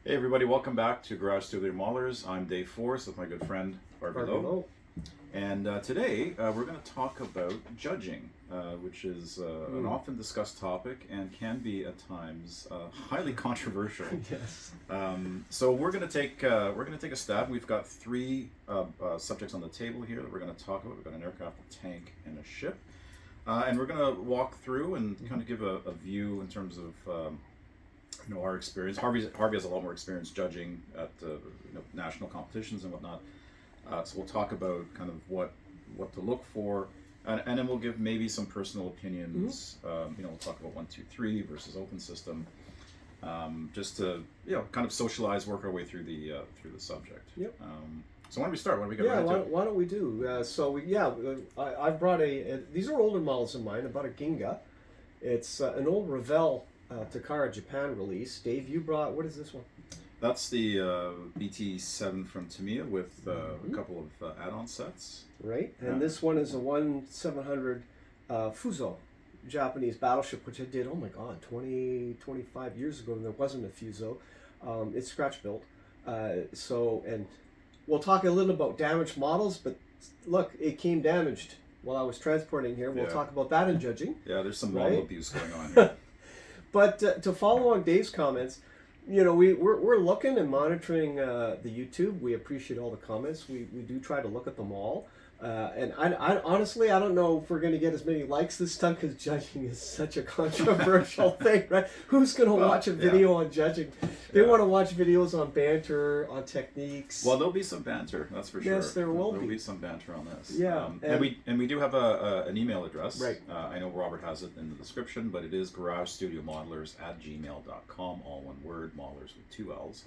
Hey everybody, welcome back to Garage Studio Maulers. I'm Dave Forrest with my good friend Barbie Lowe. And today we're going to talk about judging, which is an often discussed topic and can be at times highly controversial. Yes. So we're going to take a stab. We've got three subjects on the table here that we're going to talk about. We've got an aircraft, a tank, and a ship, and we're going to walk through and kind of give a view in terms of our experience. Harvey has a lot more experience judging at national competitions and whatnot. So we'll talk about kind of what to look for, and then we'll give maybe some personal opinions. We'll talk about 1, 2, 3 versus open system, just to kind of socialize, work our way through the subject. Yep. So why don't we start? Why don't we get Yeah, right into it? why don't we do? I've brought these are older models of mine. I bought a Ginga. It's an old Revell Takara Japan release. Dave, you brought, what is this one? That's the BT7 from Tamiya with a couple of add-on sets. Right, and this one is a 1700 Fuso, Japanese battleship, which I did, oh my god, 25 years ago, and there wasn't a Fuso. It's scratch built. And we'll talk a little about damaged models, but look, it came damaged while I was transporting here. We'll talk about that in judging. Yeah, there's some model abuse going on here. But to follow on Dave's comments, we're looking and monitoring the YouTube. We appreciate all the comments. We do try to look at them all. And I honestly, I don't know if we're going to get as many likes this time because judging is such a controversial thing, right? Who's going to watch a video on judging? They want to watch videos on banter, on techniques. Well, there'll be some banter, that's for sure. Yes, there will There'll be. be some banter on this. Yeah. And we do have an email address. Right. I know Robert has it in the description, but it is garagestudiomodelers@gmail.com, all one word, modelers with 2 L's.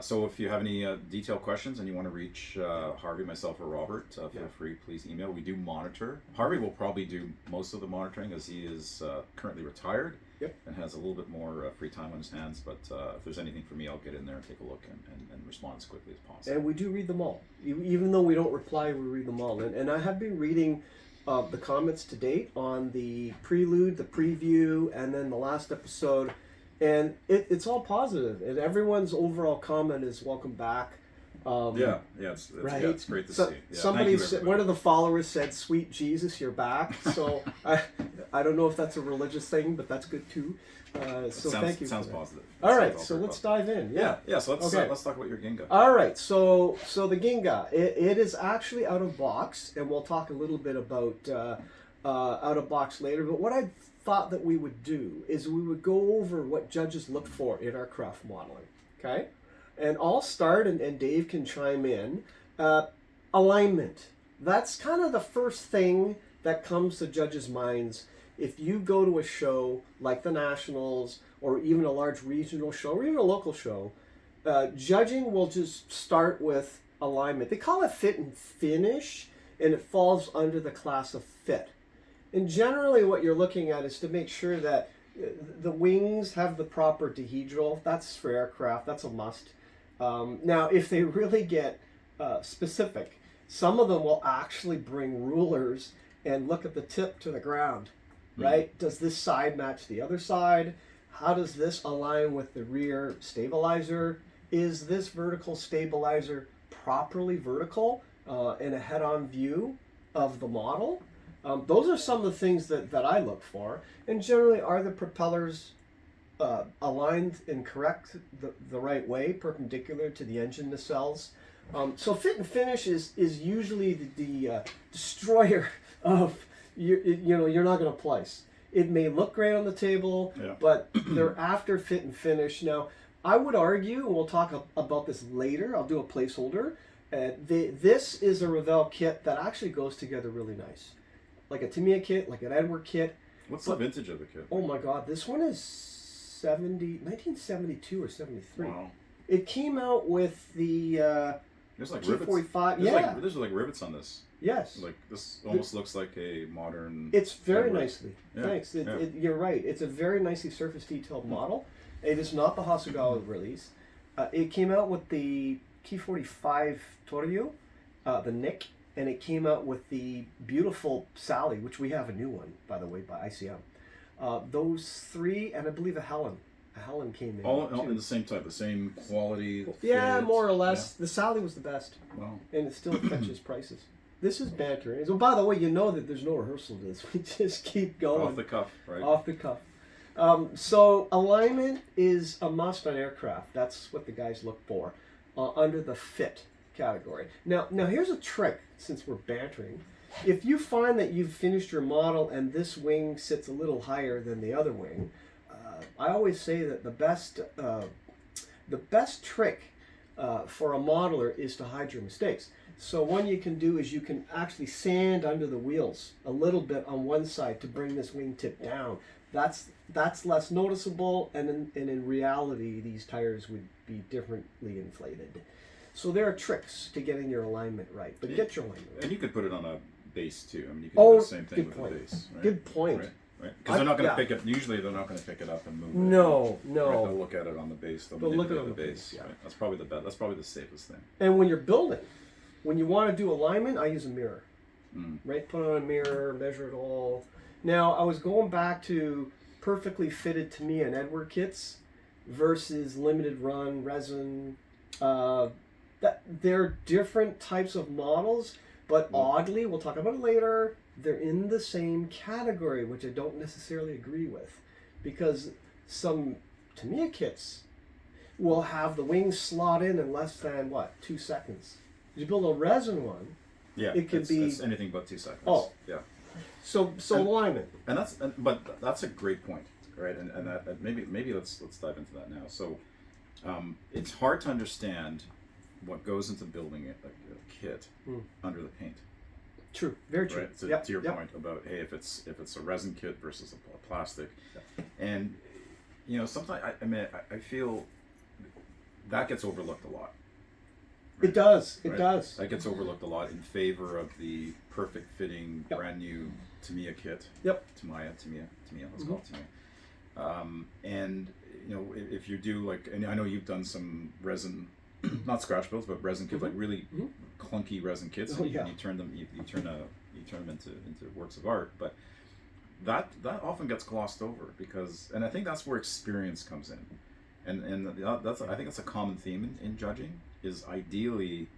So if you have any detailed questions and you want to reach Harvey, myself, or Robert, feel free, please email. We do monitor. Harvey will probably do most of the monitoring as he is currently retired. Yep. And has a little bit more free time on his hands, but if there's anything for me, I'll get in there and take a look and respond as quickly as possible. And we do read them all. Even though we don't reply, we read them all. And I have been reading the comments to date on the prelude, the preview, and then the last episode. And it's all positive. And everyone's overall comment is welcome back. It's great to see. Yeah, somebody said, one of the followers said, "Sweet Jesus, you're back." So I don't know if that's a religious thing, but that's good too. Thank you. Sounds positive. All right, so let's dive in. Yeah. So let's talk about your Ginga. All right, so the Ginga, it is actually out of box, and we'll talk a little bit about out of box later. But what I thought that we would do is we would go over what judges look for in our craft modeling. Okay. And I'll start, and Dave can chime in. Alignment. That's kind of the first thing that comes to judges' minds. If you go to a show like the Nationals, or even a large regional show, or even a local show, judging will just start with alignment. They call it fit and finish, and it falls under the class of fit. And generally what you're looking at is to make sure that the wings have the proper dihedral. That's for aircraft. That's a must. Now, if they really get specific, some of them will actually bring rulers and look at the tip to the ground, right? Does this side match the other side? How does this align with the rear stabilizer? Is this vertical stabilizer properly vertical in a head-on view of the model? Those are some of the things that I look for. And generally, are the propellers aligned and correct the right way, perpendicular to the engine nacelles? So fit and finish is usually the destroyer of you're not going to place. It may look great on the table, but they're after fit and finish. Now, I would argue, and we'll talk about this later, I'll do a placeholder, this is a Revell kit that actually goes together really nice. Like a Tamiya kit, like an Edward kit. What's the vintage of the kit? Oh my god, this one is 1972 or 73. Wow. It came out with the There's like T45. rivets. There's like rivets on this. Yes. Like this almost looks like a modern. It's very Edward. nicely. Yeah. Thanks. You're right. It's a very nicely surface detailed model. It is not the Hasegawa release. It came out with the T45 Torio, the Nick, and it came out with the beautiful Sally, which we have a new one, by the way, by ICM. Those three, and I believe a Helen Helen came in. all too. in the same type, the same quality. Yeah, fit. more or less. The Sally was the best, Well, and it still fetches prices. This is banter. So, by the way, you know that there's no rehearsal to this. We just keep going. off the cuff, right? Off the cuff. So alignment is a must on aircraft. That's what the guys look for under the fit category. Now here's a trick. Since we're bantering, if you find that you've finished your model and this wing sits a little higher than the other wing, I always say that the best trick for a modeler is to hide your mistakes. So one you can do is you can actually sand under the wheels a little bit on one side to bring this wing tip down. That's less noticeable, and in reality, these tires would be differently inflated. So there are tricks to getting your alignment right, but get your alignment right. And you could put it on a base too. I mean, you could Oh, do the same thing good with point. the base. Right? Good point. Right. Because they're not going to yeah. pick it. Usually, they're not going to pick it up and move it. No. Right? They'll look at it on the base. They'll They'll look at it manipulate on the base. base, yeah. Right? That's probably the best. That's probably the safest thing. And when you're building, when you want to do alignment, I use a mirror. Mm. Right? Put on a mirror, measure it all. Now, I was going back to perfectly fitted Tamiya and Edward kits versus limited run resin. That they're different types of models, but oddly, we'll talk about it later, they're in the same category, which I don't necessarily agree with, because some Tamiya kits will have the wings slot in less than 2 seconds. You build a resin one, Yeah, it could be it's anything but 2 seconds. Oh. yeah. so alignment. But that's a great point, right? And that maybe let's dive into that now. So, it's hard to understand what goes into building a kit under the paint. True, very true. Right? To, Yep, to your yep. point about if it's a resin kit versus a plastic, Yep. and sometimes I feel that gets overlooked a lot. It does. It Right? does. That gets overlooked a lot in favor of the perfect fitting, Yep. brand new Tamiya kit. Yep. Tamiya. Let's call it Tamiya. And if you do and I know you've done some resin, not scratch builds, but resin kits, like really clunky resin kits. Oh, And yeah. you turn them into works of art, but that often gets glossed over and I think that's where experience comes in, and that's I think that's a common theme in judging. Is ideally,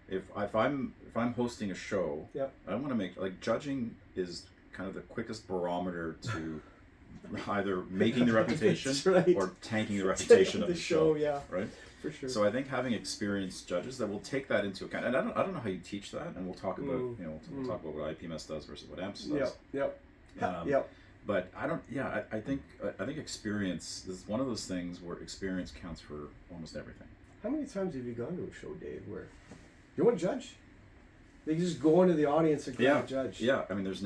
if I'm hosting a show, Yep. I want to make judging is kind of the quickest barometer to either making the reputation That's right. or tanking the reputation of the the show. yeah, Right. for sure. So I think having experienced judges that will take that into account, and I don't know how you teach that, and we'll talk about we'll talk about what IPMS does versus what AMPS does. Yep. Um, Yep. But I think experience is one of those things where experience counts for almost everything. How many times have you gone to a show, Dave, where you want to judge? They just go into the audience and grab a judge. Yeah, I mean, there's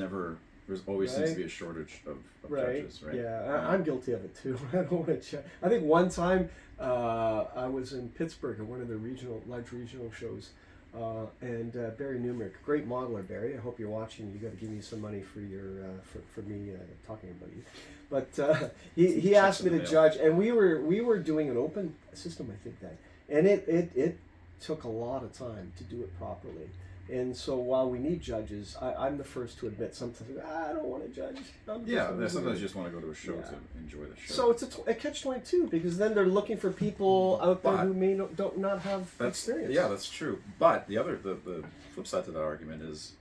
always seems to be a shortage of judges, right? Yeah, I'm guilty of it too. I don't want to judge. I think one time I was in Pittsburgh at one of the large regional shows, and Barry Newmark, great modeler, Barry. I hope you're watching. You got to give me some money for your for me talking about you. But he asked me to judge, and we were doing an open system, I think that, and it took a lot of time to do it properly. And so while we need judges, I'm the first to admit sometimes I don't want to judge. Sometimes you just want to go to a show to enjoy the show. So it's a catch-22 because then they're looking for people out there who may not have experience. Yeah, that's true. But the flip side to that argument is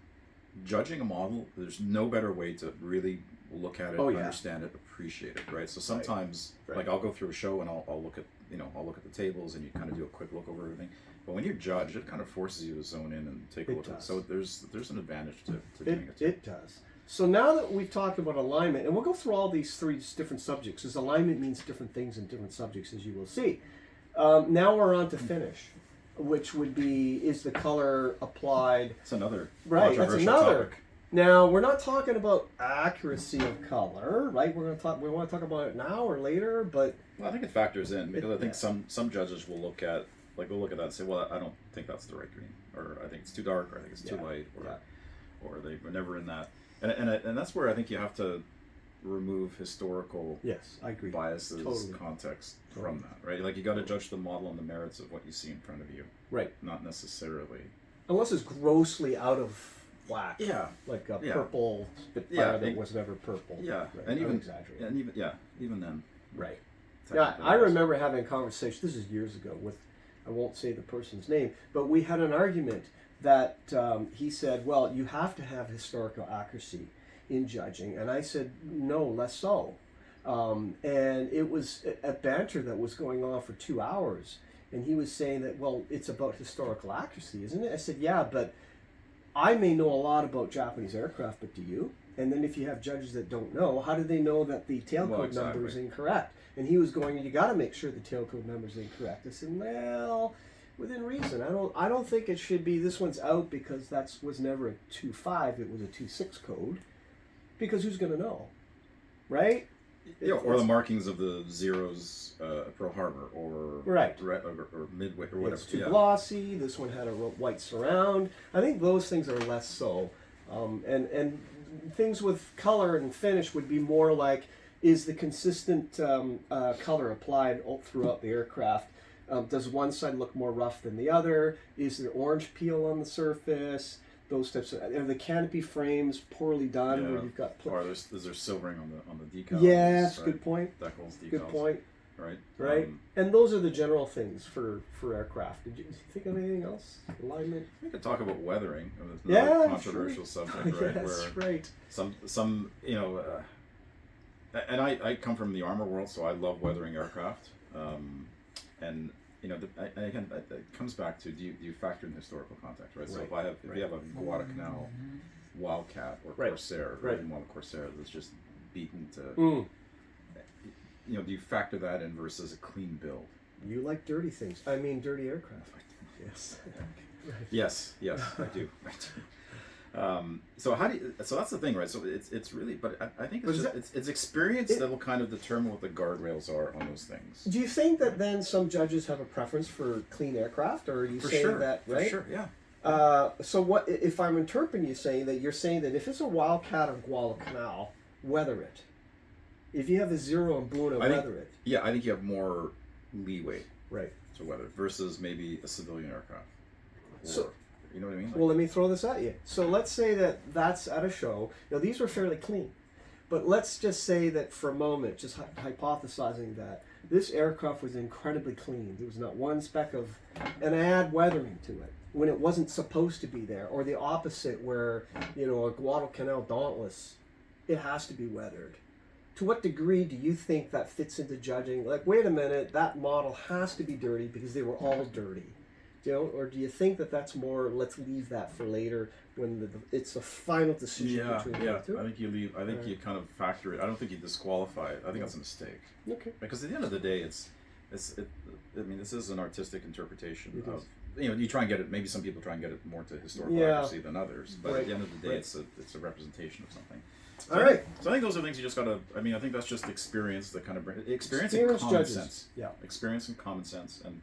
judging a model. There's no better way to really look at it, understand it, appreciate it, right? So sometimes, I'll go through a show and I'll look at the tables and you kind of do a quick look over everything. But when you're judged, it kind of forces you to zone in and take a look at it. So there's an advantage to doing it. It does. So now that we've talked about alignment, and we'll go through all these 3 different subjects, because alignment means different things in different subjects, as you will see. Now we're on to finish, which would be, is the color applied? It's another Right, that's controversial another. topic. Now, we're not talking about accuracy of color, right? We want to talk about it now or later, but... Well, I think it factors in, because I think some judges will look at that and say, well, I don't think that's the right green, or I think it's too dark, or I think it's too light, or they were never in that. And that's where I think you have to remove historical I agree. biases, context from that, right? Like, you got to judge the model on the merits of what you see in front of you, right? Not necessarily, unless it's grossly out of whack. Yeah, like a purple Spitfire that was never purple. Yeah, right. and even exaggerating. and even then, Right. Yeah, technically I yes. remember having a conversation. This is years ago with, I won't say the person's name, but we had an argument that he said, "Well, you have to have historical accuracy in judging," and I said, "No, less so." And it was a banter that was going on for 2 hours, and he was saying that, "Well, it's about historical accuracy, isn't it?" I said, "Yeah, but I may know a lot about Japanese aircraft, but do you?" And then if you have judges that don't know, how do they know that the tailcode number is incorrect? And he was going, "You got to make sure the tailcode number is incorrect." I said, "Well, within reason. I don't think it should be. This one's out because that was never a 2.5. It was a 2.6 code. Because who's going to know, right?" Yeah, or the markings of the zeros at Pearl Harbor, or Right. or Midway, or whatever. It's too yeah. glossy. This one had a white surround. I think those things are less so, and things with color and finish would be more like, is the consistent color applied all throughout the aircraft? Does one side look more rough than the other? Is there orange peel on the surface? Those types of, are the canopy frames poorly done, where you've got or is there silvering on the decals? yes, right? good point. Decals, decals. Good point. Right. Right, and those are the general things for aircraft. Did you think of anything else? Alignment. We could talk about weathering. It's Yeah, another controversial subject, right? Yes, Where right. some and I come from the armor world, so I love weathering aircraft. And again, it comes back to do you factor in historical context, right? So Right. if you have a Guadalcanal Wildcat or Right. Corsair, Right. even one Corsair that's just beaten to, Mm. do you factor that in versus a clean build? You like dirty things. I mean, dirty aircraft. Yes. Right. Yes, I do. I do. So how do you, so that's the thing, right? So it's really, but I think But it's is just, it's experience that will kind of determine what the guardrails are on those things. Do you think that then some judges have a preference for clean aircraft, or are you saying that, right? For sure, yeah. So what if I'm interpreting you saying that you're saying that if it's a Wildcat or Guadalcanal, weather it. If you have a Zero and Buna, weather it. Yeah, I think you have more leeway Right. to weather versus maybe a civilian aircraft. Or, So- you know what I mean? Well, let me throw this at you. So let's say that that's at a show. Now, these were fairly clean. But let's just say that for a moment, just hypothesizing that this aircraft was incredibly clean. There was not one speck of, and I add weathering to it when it wasn't supposed to be there, or the opposite where, a Guadalcanal Dauntless, it has to be weathered. To what degree do you think that fits into judging? Like, wait a minute, that model has to be dirty because they were all dirty. Or do you think that that's more, let's leave that for later when it's a final decision between the two? I think you leave. I think you kind of factor it. I don't think you disqualify it. I think that's a mistake. Okay. Because at the end of the day, I mean, this is an artistic interpretation It of. is. You try and get it. Maybe some people try and get it more to historical Yeah. accuracy than others. But at the end of the day, it's a representation of something. So All right. So I think those are things you just gotta. I mean, I think that's just experience that kind of experience and Experience common judges. sense. Yeah. Experience and common sense, and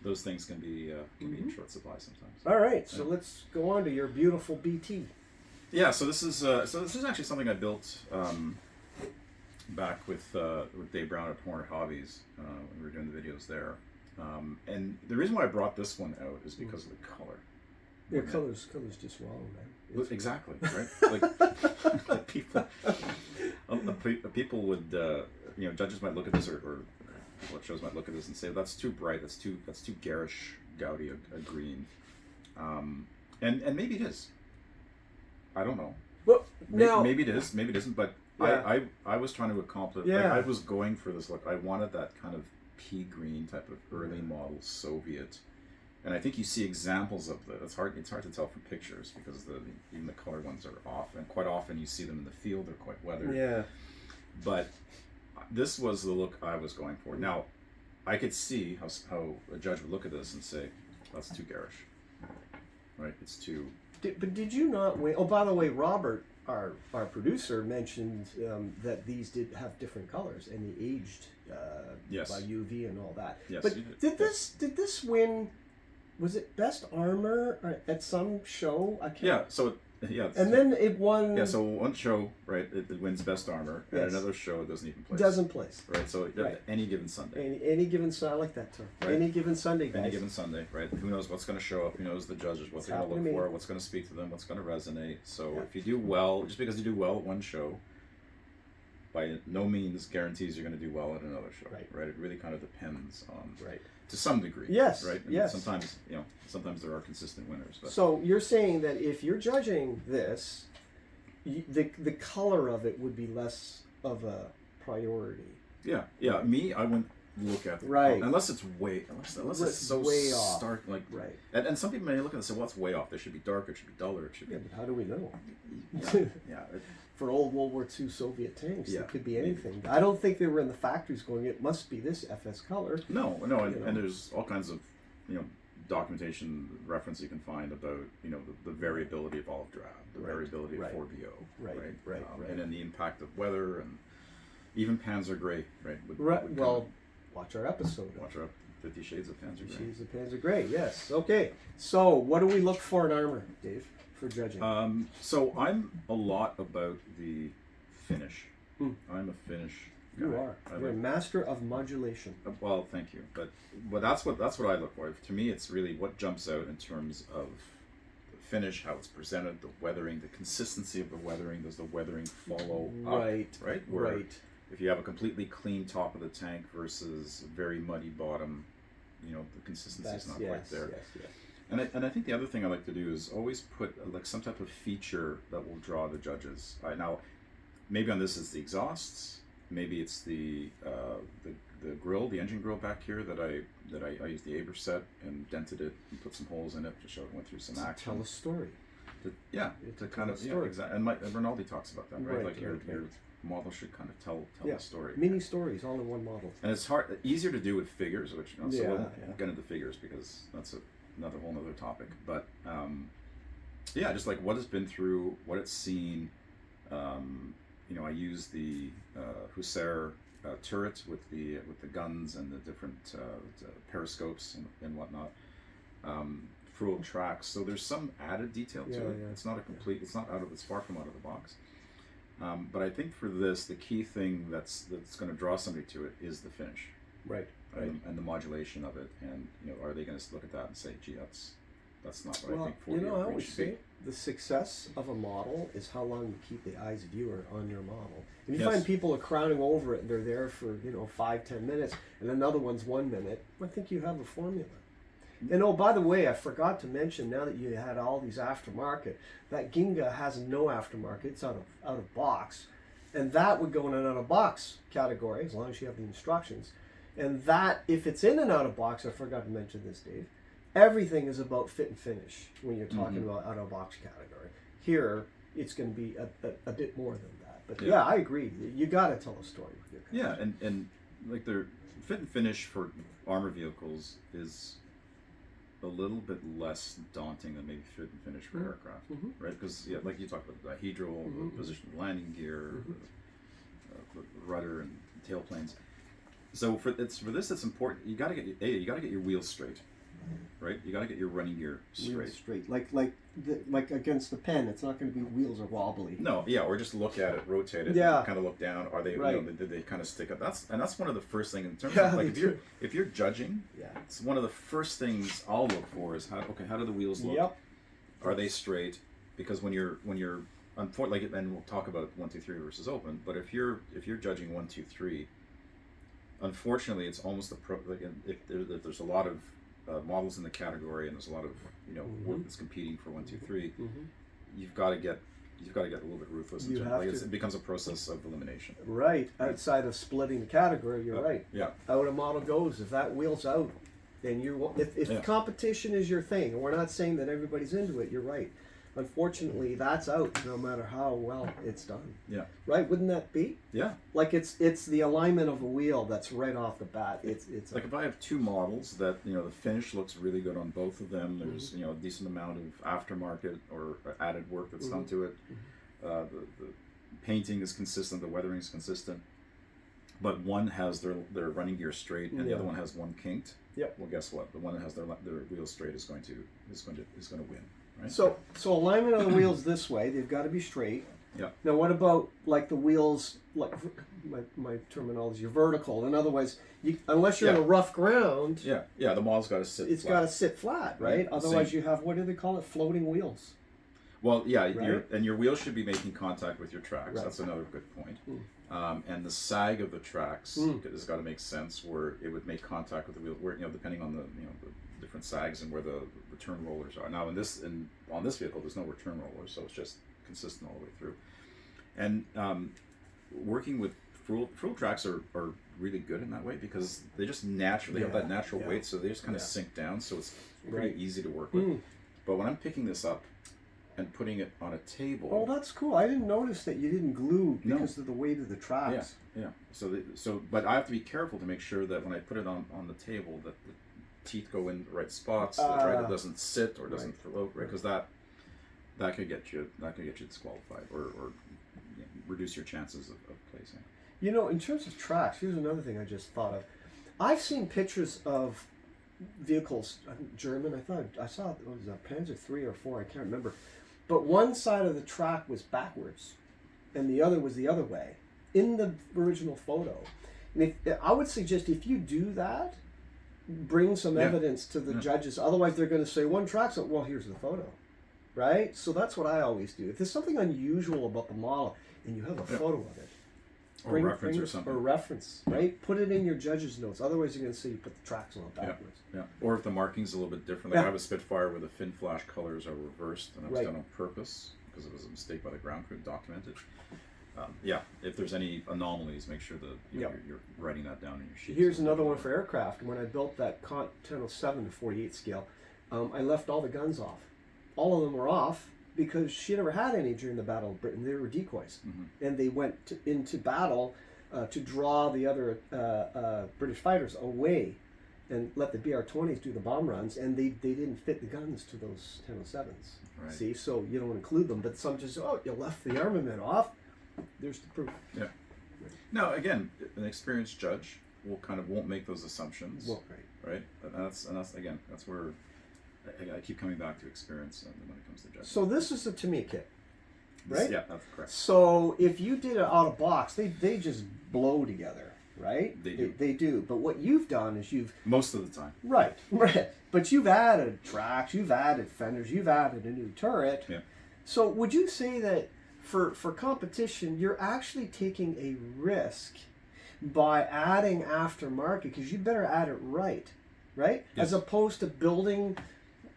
those things can be in short supply sometimes. All right. So let's go on to your beautiful BT. Yeah. So this is actually something I built back with Dave Brown at Hornet Hobbies when we were doing the videos there. And the reason why I brought this one out is because of the color. Yeah, colors just wrong, man. Exactly, right? Like people would, judges might look at this, or what shows might look at this and say that's too bright, that's too garish, gaudy a green, and maybe it is. I don't know. Well, now Maybe it is, maybe it isn't. But Yeah. I was trying to accomplish. Yeah. I was going for this look. I wanted that kind of pea green type of early model Soviet. And I think you see examples of that. It's hard to tell from pictures because even the color ones are off, and quite often you see them in the field. They're quite weathered. Yeah. But this was the look I was going for. Now, I could see how a judge would look at this and say, "That's too garish." Right? It's too. But did you not wait? Oh, by the way, Robert, our producer, mentioned that these did have different colors and they aged Yes. by UV and all that. Yes, But you did. did this win? Was it Best Armor at some show? I can't. Yeah. So yeah. And then it won. Yeah, so one show, right, it wins Best Armor, and Yes. another show it doesn't even place. Doesn't place. Right, so Right. any given Sunday. Any given Sunday, I like that term. Right. Any given Sunday, guys. Any given Sunday, right? Who knows what's going to show up? Who knows the judges? What It's they're going to happened look to me. for? What's going to speak to them? What's going to resonate? So Yeah. if you do well, just because you do well at one show, by no means guarantees you're going to do well at another show. Right. It really kind of depends on, Right. to some degree. Yes, Right. And yes. sometimes there are consistent winners. But So you're saying that if you're judging this, the color of it would be less of a priority. yeah. Me, I wouldn't look at Right. unless it's unless it's so way off. stark. Like, Right. and some people may look at it and say, well, it's way off. They should be darker. It should be duller. It should be Yeah, but how do we know? yeah. For old World War II Soviet tanks, Yeah. it could be anything. I don't think they were in the factories going, it must be this FS color. No, and, You know. and there's all kinds of, documentation reference you can find about, the variability of olive drab, the Right, variability of right. 4BO, Right, right. and then the impact of weather, and even Panzer Gray, right? Right. Well, watch our episode. watch our 50 Shades of Panzer Gray. She's the Panzer Gray, yes. Okay, so what do we look for in armor, Dave, for judging? So I'm a lot about the finish. I'm a finish guy. you are. I You're a like- master of modulation. Well, thank you, but that's what I look for. To me, it's really what jumps out in terms of the finish, how it's presented, the weathering, the consistency of the weathering. Does the weathering follow up? Right. Where Right. If you have a completely clean top of the tank versus a very muddy bottom, the consistency is not quite there. Yes. And I think the other thing I like to do is always put like some type of feature that will draw the judges. Now, maybe on this it's the exhausts, maybe it's the grill, the engine grill back here that I used the Aber set and dented it and put some holes in it to show it went through some action. Tell a story. To To kind tell of a story. exactly. And Rinaldi talks about that, right? Right, Like your right. model should kind of tell Yeah. the story. Mini stories, all in one model. And it's easier to do with figures, which so Yeah, we'll yeah. get into figures because that's another whole other topic. But just like what it's been through, what it's seen. I use the Hussar turret with the guns and the different periscopes and whatnot. Full tracks. So there's some added detail to it. Yeah. It's not a complete. It's not it's far from out of the box. But I think for this, the key thing that's going to draw somebody to it is the finish, Right. and the modulation of it, and are they going to look at that and say, "Gee, that's not what I Well, think 40 I or 40 always should be." say the success of a model is how long you keep the eye's viewer on your model. If you Yes. find people are crowding over it and they're there for 5-10 minutes, and another one's 1 minute, I think you have a formula. And oh, by the way, I forgot to mention, now that you had all these aftermarket, that Ginga has no aftermarket. It's out of box, and that would go in an out of box category as long as you have the instructions. And that, if it's in an out of box, I forgot to mention this, Dave. Everything is about fit and finish when you're talking about out of box category. Here, it's going to be a bit more than that. But yeah, I agree. You got to tell a story with your cars. Yeah, and like their fit and finish for armor vehicles is a little bit less daunting than maybe fit and finish for aircraft, right? Because like you talked about the dihedral, the position of landing gear, the rudder and tailplanes. So for this, it's important. You got to get your wheels straight, right? You got to get your running gear straight. Wheels straight, like against the pen, it's not going to be wheels are wobbly. No, or just look at it, rotate it, Yeah. kind of look down. Are they, Right. did they kind of stick up? That's one of the first things in terms Yeah, of like they if you're judging, Yeah. it's one of the first things I'll look for is how do the wheels look? Yep. Are they straight? Because when you're unfortunately, and we'll talk about 1, 2, 3 versus open, but if you're judging 1, 2, 3, unfortunately, it's almost if there's a lot of models in the category and there's a lot of work that's competing for 1, 2, 3, you've got to get a little bit ruthless. You have to. It becomes a process of elimination. Right. Outside of splitting the category, you're right. Yeah. Out a model goes. If that wheel's out, then if competition is your thing, and we're not saying that everybody's into it, you're right. Unfortunately, that's out no matter how well it's done. Yeah. Right? Wouldn't that be? Yeah. Like it's the alignment of a wheel that's right off the bat. It's Like if I have two models that the finish looks really good on both of them. There's a decent amount of aftermarket or added work that's done to it. The painting is consistent. The weathering is consistent. But one has their running gear straight, and the other one has one kinked. Yep. Well, guess what? The one that has their wheels straight is going to win. Right? So alignment of the wheels this way, they've got to be straight. Yeah. Now what about like the wheels, like my terminology, vertical? In other words, unless you're in a rough ground, the model's got to sit. it's got to sit flat, right? Right. Otherwise Same. you have, what do they call it, floating wheels. Well, yeah, Right? your wheels should be making contact with your tracks. Right. That's another good point. And the sag of the tracks has got to make sense where it would make contact with the wheel, where depending on the the different sags and where the return rollers are. Now, on this vehicle, there's no return rollers, so it's just consistent all the way through. And working with fruit tracks are really good in that way because they just naturally have that natural weight, so they just kind of sink down, so it's pretty easy to work with. But when I'm picking this up and putting it on a table, Oh, that's cool. I didn't notice that you didn't glue because of the weight of the tracks. yeah. But I have to be careful to make sure that when I put it on the table, that the teeth go in the right spots, that it doesn't sit or doesn't float, right? Because that could get you disqualified or reduce your chances of placing. You know, in terms of tracks, here's another thing I just thought of. I've seen pictures of vehicles, I think German. I saw it was a Panzer 3 or 4. I can't remember, but one side of the track was backwards, and the other was the other way in the original photo. And I would suggest if you do that, bring some evidence to the judges. Otherwise, they're going to say one track's well. Here's the photo, right? So that's what I always do. If there's something unusual about the model and you have a photo of it, Or reference or something. Or reference, right? Put it in your judge's notes. Otherwise, you're going to say you put the tracks on backwards. Yeah. Or if the marking's a little bit different, like I have a Spitfire where the fin flash colors are reversed, and it was done on purpose because it was a mistake by the ground crew, documented. If there's any anomalies, make sure that you're writing that down in your sheet. Here's another one for aircraft. When I built that Continental 7 to 48 scale, I left all the guns off. All of them were off because she never had any during the Battle of Britain. They were decoys. And they went into battle to draw the other British fighters away and let the BR-20s do the bomb runs, and they didn't fit the guns to those 1007s. Right. See, so you don't include them, but some just, you left the armament off. There's the proof. Yeah. Now, again, an experienced judge won't make those assumptions. Well, right. And that's where I keep coming back to experience when it comes to judging. So this is the Tamiya kit, right? Yeah, that's correct. So if you did it out of box, they just blow together, right? They do. They do. But what you've done is most of the time. Right. But you've added tracks, you've added fenders, you've added a new turret. Yeah. So would you say that for competition, you're actually taking a risk by adding aftermarket, because you better add it right? Yes. As opposed to building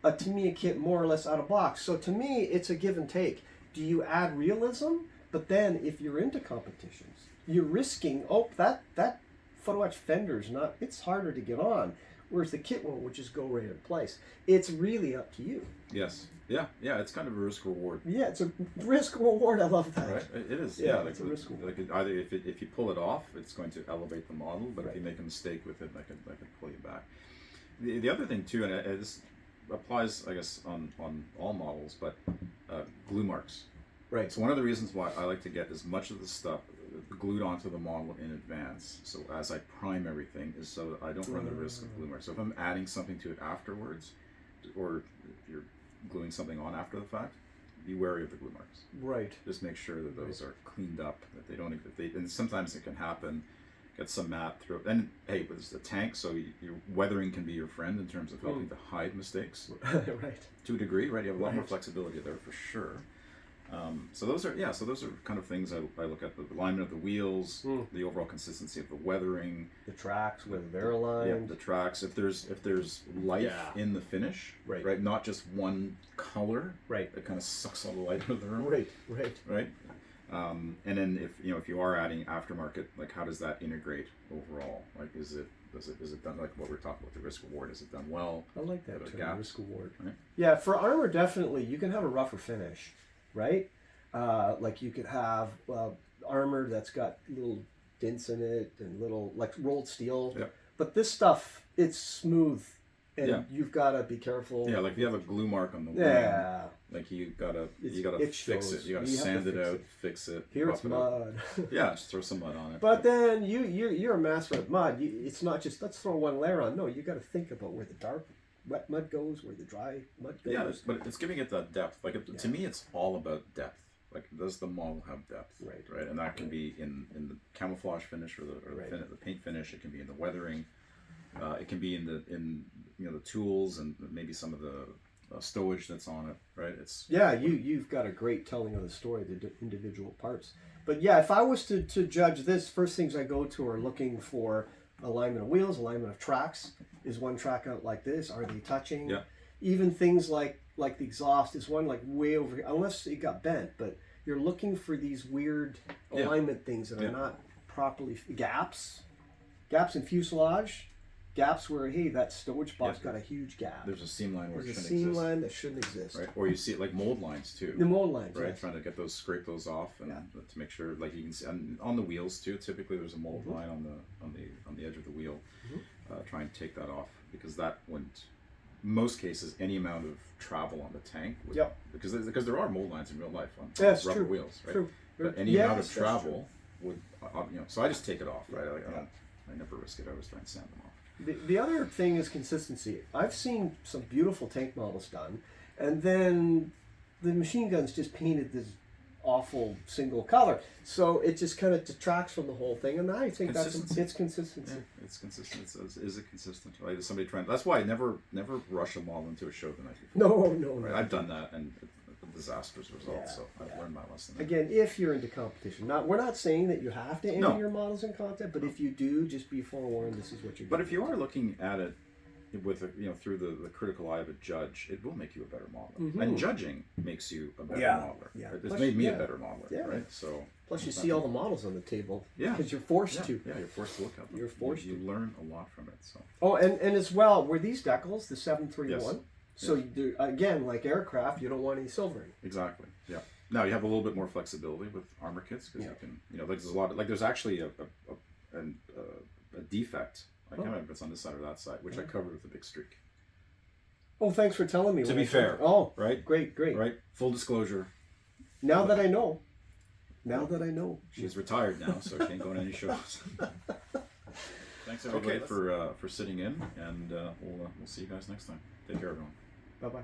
a Tamiya kit more or less out of box. So to me, it's a give and take. Do you add realism? But then if you're into competitions, you're risking, that photo etch fender's not, it's harder to get on. Whereas the kit won't just go right in place. It's really up to you. Yes. Yeah. It's kind of a risk reward. Yeah, it's a risk reward. I love that. Right. It is. Yeah, it's a risk reward. Like either if you pull it off, it's going to elevate the model. But if you make a mistake with it, I can pull you back. The other thing too, and this applies, I guess, on all models, but glue marks. Right. So one of the reasons why I like to get as much of the stuff glued onto the model in advance, so as I prime everything, is so that I don't run the risk of glue marks. So if I'm adding something to it afterwards, or if you're gluing something on after the fact, be wary of the glue marks. Right. Just make sure that those are cleaned up, that they don't, and sometimes it can happen, get some mat through, and hey, it's a tank, so your weathering can be your friend in terms of helping to hide mistakes. Right. To a degree, right? You have a lot more flexibility there for sure. So those are kind of things I look at: the alignment of the wheels, the overall consistency of the weathering, the tracks, whether they're aligned. Yeah, the tracks. If there's life in the finish, right? Not just one color, right? That kind of sucks all the light out of the room, right. And then if you are adding aftermarket, like how does that integrate overall? Like is it done like what we're talking about, the risk reward? Is it done well? I like that term, risk reward. Right? Yeah, for armor, definitely you can have a rougher finish. Right? Like you could have armor that's got little dents in it and little, like rolled steel. Yeah. But this stuff, it's smooth, and you've got to be careful. Yeah, like if you have a glue mark on the wing, like you gotta fix it. You gotta sand it out, fix it. Here it's mud. Yeah, just throw some mud on it. But then you're a master of mud. It's not just let's throw one layer on. No, you got to think about where the dark wet mud goes, where the dry mud goes. Yeah, but it's giving it that depth. Like to me, it's all about depth. Like, does the model have depth? Right. And that can be in the camouflage finish or the paint finish. It can be in the weathering. It can be in the tools and maybe some of the stowage that's on it, right? It's Yeah, you've got a great telling of the story, the individual parts. But yeah, if I was to judge this, first things I go to are looking for alignment of wheels, alignment of tracks. Is one track out like this? Are they touching? Yeah. Even things like the exhaust, is one like way over here, unless it got bent, but you're looking for these weird Yeah. alignment things that are Yeah. not properly gaps in fuselage, gaps where, hey, that stowage box Yeah. got a huge gap. there's a seam line where There's it a shouldn't seam exist, line that shouldn't exist. right? Or you see it like mold lines too. The mold lines, Right, yes. trying to get those, scrape those off, and Yeah. to make sure, like you can see on the wheels too. Typically, there's a mold Mhm. line on the edge of the wheel. Mhm. Try and take that off because that wouldn't. Most cases, any amount of travel on the tank, would, Yep. because there are mold lines in real life on Yes, rubber true. wheels, right? True. But any Yes, amount of that's travel would, so I just take it off, right? Yeah. Like, I never risk it. I always try and sand them off. The other thing is consistency. I've seen some beautiful tank models done, and then the machine guns just painted this awful single color, so it just kind of detracts from the whole thing. And I think Consistency. it's consistency. Yeah, it's consistent. Is it consistent? Right? Is somebody trying? That's why I never rush a model into a show the night before. No. Right? I've done that, and a disastrous result. Yeah, So I've yeah. learned my lesson. Again, if you're into competition, we're not saying that you have to enter No. your models in contest, but if you do, just be forewarned. This is what you're. But if you are looking at it with through the critical eye of a judge, it will make you a better modeler. Mhm. And judging makes you a better Yeah, modeler. yeah. Right? It's Plus, made me yeah. a better modeler. Yeah. Right. So plus, you see all the models on the table. Yeah. Because you're forced yeah, to. yeah, you're forced to look at them. You're forced You to. learn a lot from it. So Oh, and as well, were these decals the 731? Yes. So you do, again, like aircraft, you don't want any silvering. exactly. Yeah. Now you have a little bit more flexibility with armor kits because Yeah. you can, like there's a lot. Like there's actually a defect. I can't remember if it's on this side or that side, which I covered with a big streak. Oh, thanks for telling me. To when be I told fair, you. Oh, right? great. Right. Full disclosure. Now that I know. Now that I know. She's retired now, so she can't go on any shows. Thanks everybody for sitting in, and we'll see you guys next time. Take care, everyone. Bye bye.